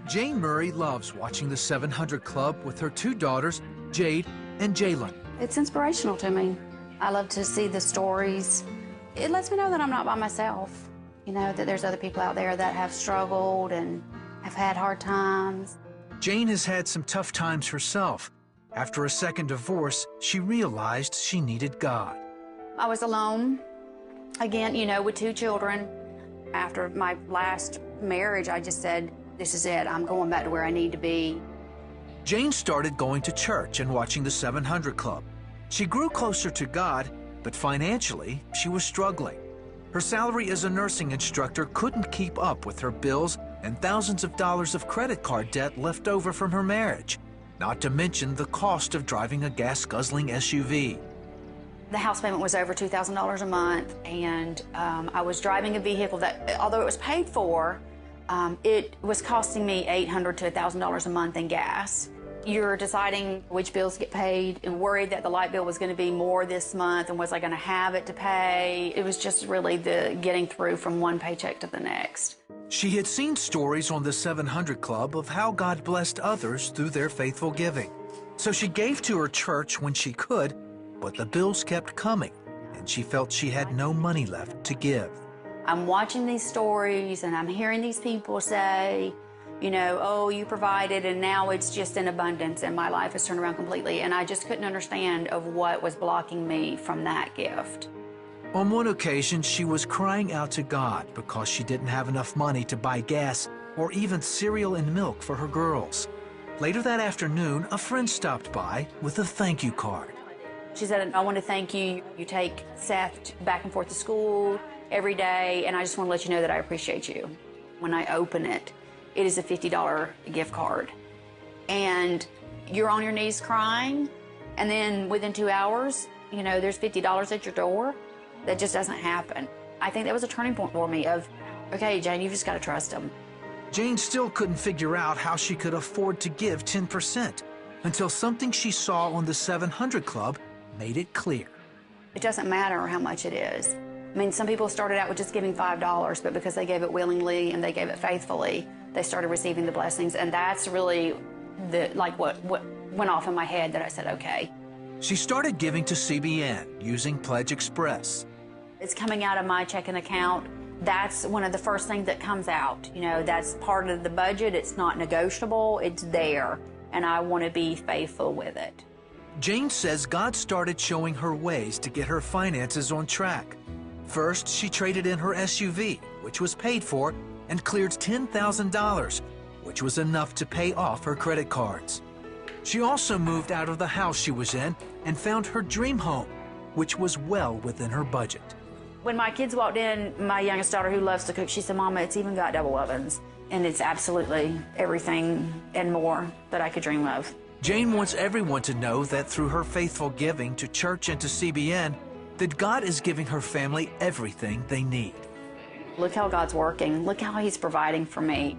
Jane Murray loves watching the 700 Club with her two daughters, Jade and Jalen. It's inspirational to me. I love to see the stories. It lets me know that I'm not by myself. You know, that there's other people out there that have struggled and have had hard times. Jane has had some tough times herself. After a second divorce, she realized she needed God. I was alone, again, you know, with two children. After my last marriage, I just said, this is it. I'm going back to where I need to be. Jane started going to church and watching the 700 Club. She grew closer to God, but financially, she was struggling. Her salary as a nursing instructor couldn't keep up with her bills and thousands of dollars of credit card debt left over from her marriage, not to mention the cost of driving a gas-guzzling SUV. The house payment was over $2,000 a month, and I was driving a vehicle that, although it was paid for, it was costing me $800 to $1,000 a month in gas. You're deciding which bills get paid and worried that the light bill was going to be more this month and was I going to have it to pay. It was just really the getting through from one paycheck to the next. She had seen stories on the 700 Club of how God blessed others through their faithful giving. So she gave to her church when she could, but the bills kept coming, and she felt she had no money left to give. I'm watching these stories and I'm hearing these people say, you know, oh, you provided and now it's just in abundance and my life has turned around completely. And I just couldn't understand of what was blocking me from that gift. On one occasion, she was crying out to God because she didn't have enough money to buy gas or even cereal and milk for her girls. Later that afternoon, a friend stopped by with a thank you card. She said, I want to thank you. You take Seth back and forth to school every day, and I just want to let you know that I appreciate you. When I open it, it is a $50 gift card. And you're on your knees crying, and then within 2 hours, you know, there's $50 at your door. That just doesn't happen. I think that was a turning point for me of, okay, Jane, you've just got to trust him. Jane still couldn't figure out how she could afford to give 10% until something she saw on the 700 Club made it clear. It doesn't matter how much it is. I mean, some people started out with just giving $5, but because they gave it willingly and they gave it faithfully, they started receiving the blessings. And that's really what went off in my head that I said, okay. She started giving to CBN using Pledge Express. It's coming out of my checking account. That's one of the first things that comes out. You know, that's part of the budget. It's not negotiable. It's there. And I want to be faithful with it. Jane says God started showing her ways to get her finances on track. First, she traded in her SUV, which was paid for, and cleared $10,000, which was enough to pay off her credit cards. She also moved out of the house she was in and found her dream home, which was well within her budget. When my kids walked in, my youngest daughter who loves to cook, she said, Mama, it's even got double ovens. And it's absolutely everything and more that I could dream of. Jane wants everyone to know that through her faithful giving to church and to CBN, that God is giving her family everything they need. Look how God's working. Look how He's providing for me.